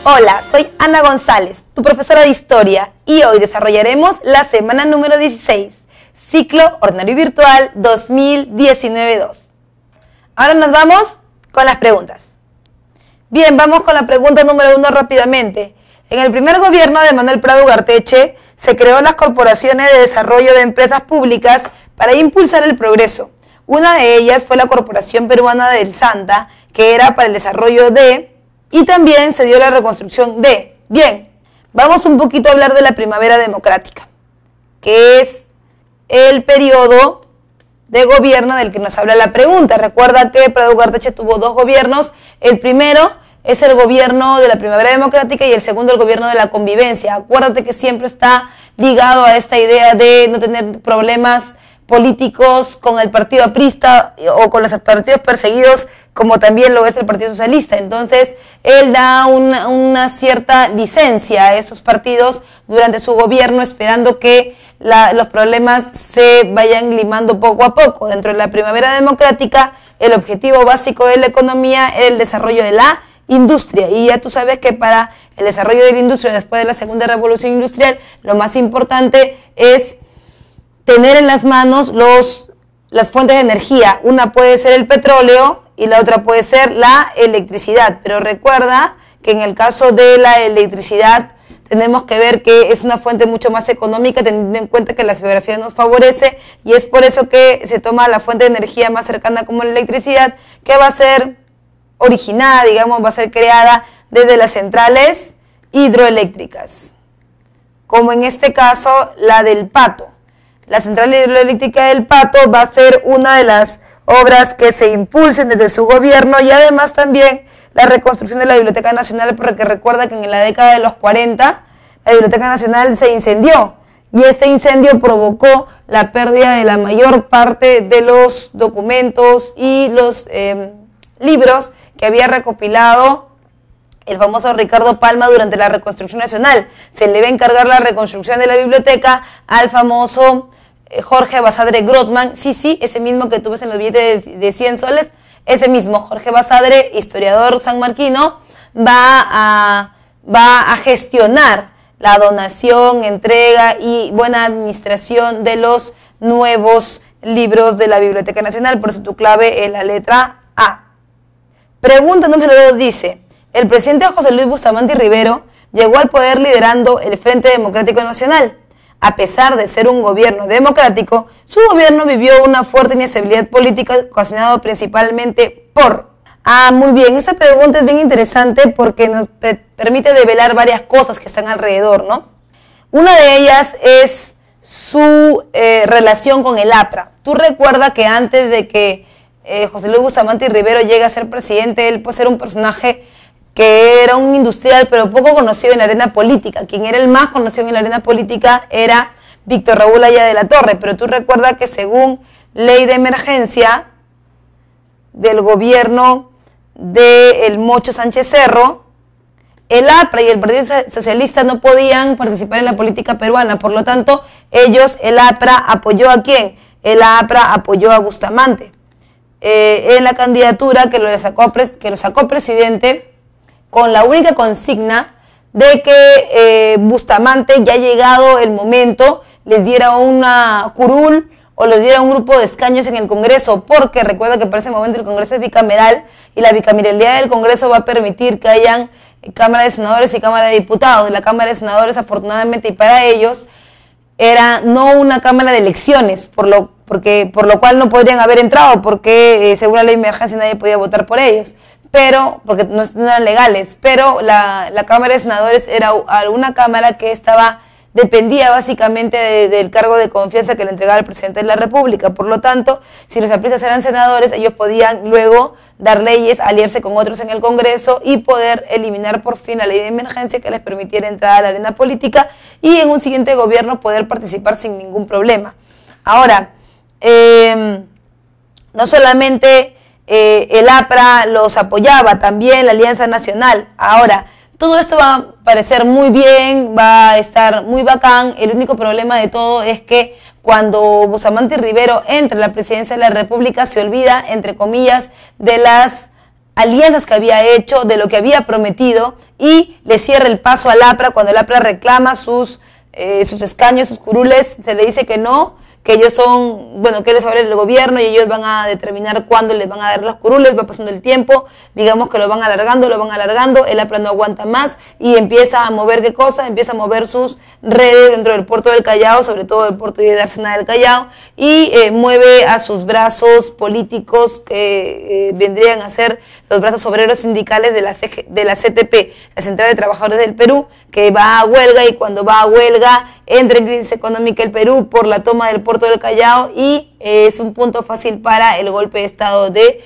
Hola, soy Ana González, tu profesora de Historia, y hoy desarrollaremos la semana número 16, Ciclo Ordinario Virtual 2019-2. Ahora nos vamos con las preguntas. Bien, vamos con la pregunta número 1 rápidamente. En el primer gobierno de Manuel Prado Ugarteche se creó las corporaciones de desarrollo de empresas públicas para impulsar el progreso. Una de ellas fue la Corporación Peruana del Santa, que era para el desarrollo de... Y también se dio la reconstrucción de... Bien, vamos un poquito a hablar de la primavera democrática, que es el periodo de gobierno del que nos habla la pregunta. Recuerda que Prado Ugarteche tuvo dos gobiernos. El primero es el gobierno de la primavera democrática y el segundo el gobierno de la convivencia. Acuérdate que siempre está ligado a esta idea de no tener problemas políticos con el partido aprista o con los partidos perseguidos, como también lo es el Partido Socialista. Entonces, él da una cierta licencia a esos partidos durante su gobierno, esperando que los problemas se vayan limando poco a poco. Dentro de la primavera democrática, el objetivo básico de la economía era el desarrollo de la industria, y ya tú sabes que para el desarrollo de la industria después de la segunda revolución industrial, lo más importante es tener en las manos las fuentes de energía. Una puede ser el petróleo y la otra puede ser la electricidad, pero recuerda que en el caso de la electricidad tenemos que ver que es una fuente mucho más económica, teniendo en cuenta que la geografía nos favorece, y es por eso que se toma la fuente de energía más cercana como la electricidad, que va a ser originada, digamos, va a ser creada desde las centrales hidroeléctricas, como en este caso la del Pato. La central hidroeléctrica del Pato va a ser una de las obras que se impulsen desde su gobierno, y además también la reconstrucción de la Biblioteca Nacional, porque recuerda que en la década de los 40 la Biblioteca Nacional se incendió, y este incendio provocó la pérdida de la mayor parte de los documentos y los libros que había recopilado el famoso Ricardo Palma durante la reconstrucción nacional. Se le va a encargar la reconstrucción de la biblioteca al famoso Jorge Basadre Grotman, sí, ese mismo que tú ves en los billetes de 100 soles, ese mismo Jorge Basadre, historiador sanmarquino, va a gestionar la donación, entrega y buena administración de los nuevos libros de la Biblioteca Nacional. Por eso tu clave es la letra A. Pregunta número 2 dice: el presidente José Luis Bustamante Rivero llegó al poder liderando el Frente Democrático Nacional. A pesar de ser un gobierno democrático, su gobierno vivió una fuerte inestabilidad política ocasionada principalmente por... muy bien, esta pregunta es bien interesante porque nos permite develar varias cosas que están alrededor, ¿no? Una de ellas es su relación con el APRA. Tú recuerdas que antes de que José Luis Bustamante Rivero llegue a ser presidente, él pues era un personaje que era un industrial, pero poco conocido en la arena política. Quien era el más conocido en la arena política era Víctor Raúl Haya de la Torre, pero tú recuerdas que según ley de emergencia del gobierno de el Mocho Sánchez Cerro, el APRA y el Partido Socialista no podían participar en la política peruana. Por lo tanto, el APRA apoyó ¿a quién? El APRA apoyó a Bustamante en la candidatura que lo sacó presidente, con la única consigna de que Bustamante, ya llegado el momento, les diera una curul o les diera un grupo de escaños en el Congreso, porque recuerda que para ese momento el Congreso es bicameral y la bicameralidad del Congreso va a permitir que hayan Cámara de Senadores y Cámara de Diputados. La Cámara de Senadores, afortunadamente, y para ellos, era no una Cámara de elecciones, por lo cual no podrían haber entrado, porque según la ley de emergencia nadie podía votar por ellos, pero porque no eran legales. Pero la Cámara de Senadores era una cámara que dependía básicamente del cargo de confianza que le entregaba el presidente de la República. Por lo tanto, si los apristas eran senadores, ellos podían luego dar leyes, aliarse con otros en el Congreso y poder eliminar por fin la ley de emergencia que les permitiera entrar a la arena política y en un siguiente gobierno poder participar sin ningún problema. Ahora, no solamente el APRA los apoyaba, también la Alianza Nacional. Ahora, todo esto va a parecer muy bien, va a estar muy bacán. El único problema de todo es que cuando Bustamante Rivero entra a la presidencia de la República se olvida, entre comillas, de las alianzas que había hecho, de lo que había prometido, y le cierra el paso al APRA cuando el APRA reclama sus escaños, sus curules, se le dice que no, que ellos son, bueno, que él es ahora el gobierno y ellos van a determinar cuándo les van a dar los curules, va pasando el tiempo, digamos que lo van alargando, el APRA no aguanta más y empieza a mover, ¿qué cosa? Empieza a mover sus redes dentro del puerto del Callao, sobre todo el puerto de Arsenal del Callao, y mueve a sus brazos políticos que vendrían a ser los brazos obreros sindicales de la CTP, la Central de Trabajadores del Perú, que va a huelga, y cuando va a huelga entra en crisis económica el Perú por la toma del puerto del Callao, y es un punto fácil para el golpe de estado de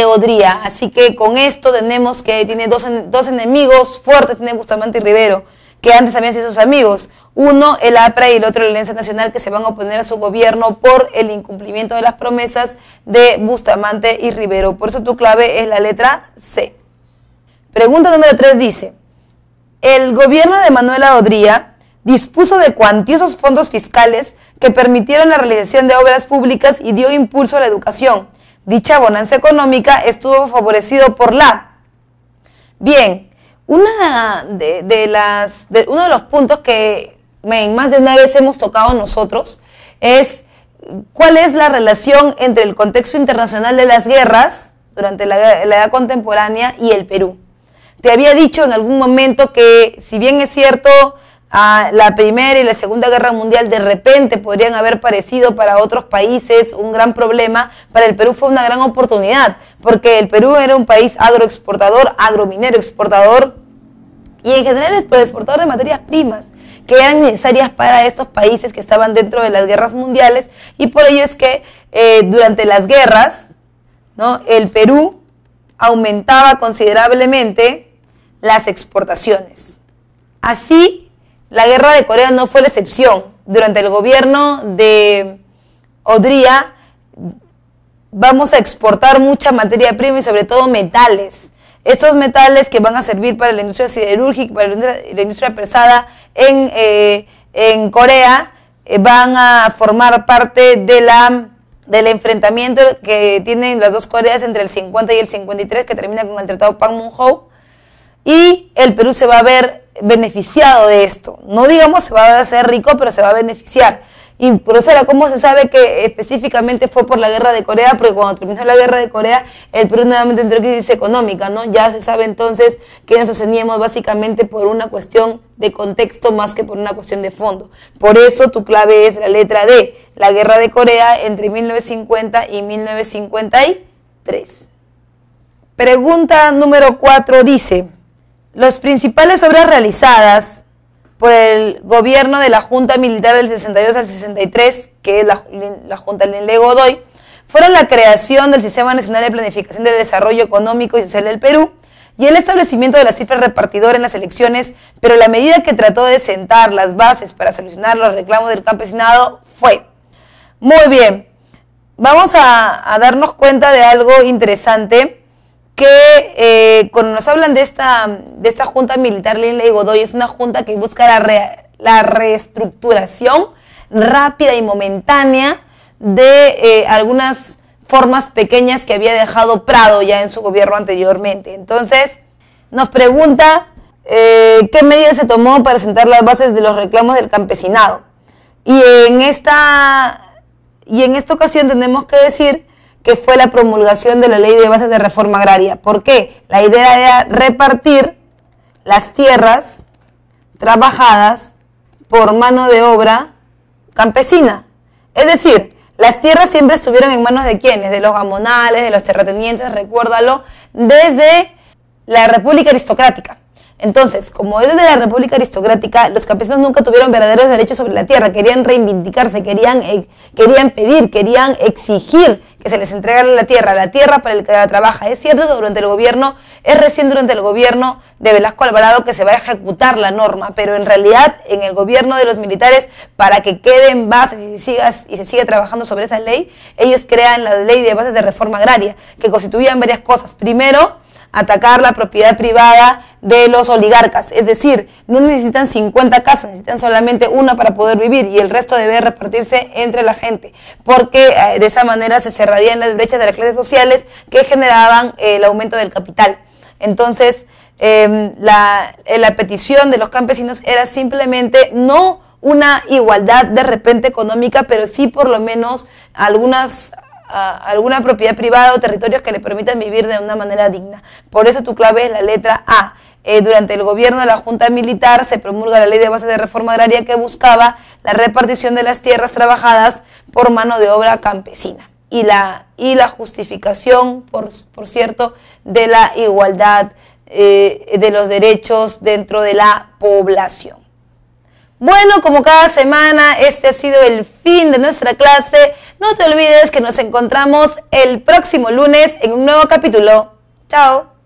Odría. Así que con esto tenemos que tiene dos enemigos fuertes, tiene Bustamante y Rivero, que antes habían sido sus amigos. Uno, el APRA, y el otro, la Alianza Nacional, que se van a oponer a su gobierno por el incumplimiento de las promesas de Bustamante y Rivero. Por eso tu clave es la letra C. Pregunta número 3 dice: el gobierno de Manuela Odría dispuso de cuantiosos fondos fiscales que permitieron la realización de obras públicas y dio impulso a la educación. Dicha bonanza económica estuvo favorecido por la... Bien, uno de los puntos que más de una vez hemos tocado nosotros es cuál es la relación entre el contexto internacional de las guerras durante la edad contemporánea y el Perú. Te había dicho en algún momento que, si bien es cierto, la Primera y la Segunda Guerra Mundial de repente podrían haber parecido para otros países un gran problema, para el Perú fue una gran oportunidad, porque el Perú era un país agroexportador, agrominero exportador, y en general es exportador de materias primas que eran necesarias para estos países que estaban dentro de las guerras mundiales, y por ello es que durante las guerras, ¿no?, el Perú aumentaba considerablemente las exportaciones. Así, la guerra de Corea no fue la excepción. Durante el gobierno de Odría vamos a exportar mucha materia prima y sobre todo metales. Estos metales que van a servir para la industria siderúrgica, para la industria pesada en Corea, van a formar parte del enfrentamiento que tienen las dos Coreas entre el 50 y el 53, que termina con el Tratado Panmunjom, y el Perú se va a ver beneficiado de esto. No digamos se va a hacer rico, pero se va a beneficiar. Y profesora, ¿cómo se sabe que específicamente fue por la guerra de Corea? Porque cuando terminó la guerra de Corea, el Perú nuevamente entró en crisis económica, ¿no? Ya se sabe entonces que nos sosteníamos básicamente por una cuestión de contexto más que por una cuestión de fondo. Por eso tu clave es la letra D, la guerra de Corea entre 1950 y 1953. Pregunta número 4 dice: las principales obras realizadas por el gobierno de la Junta Militar del 62 al 63, que es la Junta Lile Godoy, fueron la creación del Sistema Nacional de Planificación del Desarrollo Económico y Social del Perú y el establecimiento de la cifra repartidora en las elecciones, pero la medida que trató de sentar las bases para solucionar los reclamos del campesinado fue... Muy bien, vamos a darnos cuenta de algo interesante, que cuando nos hablan de esta Junta Militar Lile Godoy, es una junta que busca la reestructuración rápida y momentánea de algunas formas pequeñas que había dejado Prado ya en su gobierno anteriormente. Entonces, nos pregunta qué medidas se tomó para sentar las bases de los reclamos del campesinado. Y en esta ocasión tenemos que decir que fue la promulgación de la Ley de Bases de Reforma Agraria. ¿Por qué? La idea era repartir las tierras trabajadas por mano de obra campesina. Es decir, las tierras siempre estuvieron en manos de ¿quiénes? De los gamonales, de los terratenientes, recuérdalo, desde la República Aristocrática. Entonces, como desde la República Aristocrática, los campesinos nunca tuvieron verdaderos derechos sobre la tierra, querían reivindicarse, querían pedir, querían exigir que se les entregara la tierra para el que la trabaja. Es cierto que es recién durante el gobierno de Velasco Alvarado que se va a ejecutar la norma, pero en realidad en el gobierno de los militares, para que queden bases y se siga trabajando sobre esa ley, ellos crean la Ley de Bases de Reforma Agraria, que constituían varias cosas. Primero, atacar la propiedad privada de los oligarcas. Es decir, no necesitan 50 casas, necesitan solamente una para poder vivir y el resto debe repartirse entre la gente, porque de esa manera se cerrarían las brechas de las clases sociales que generaban el aumento del capital. Entonces, la petición de los campesinos era simplemente no una igualdad de repente económica, pero sí por lo menos alguna propiedad privada o territorios que le permitan vivir de una manera digna. Por eso tu clave es la letra A. Durante el gobierno de la Junta Militar se promulga la Ley de Base de Reforma Agraria que buscaba la repartición de las tierras trabajadas por mano de obra campesina. Y la justificación, por cierto, de la igualdad de los derechos dentro de la población. Bueno, como cada semana, este ha sido el fin de nuestra clase. No te olvides que nos encontramos el próximo lunes en un nuevo capítulo. ¡Chao!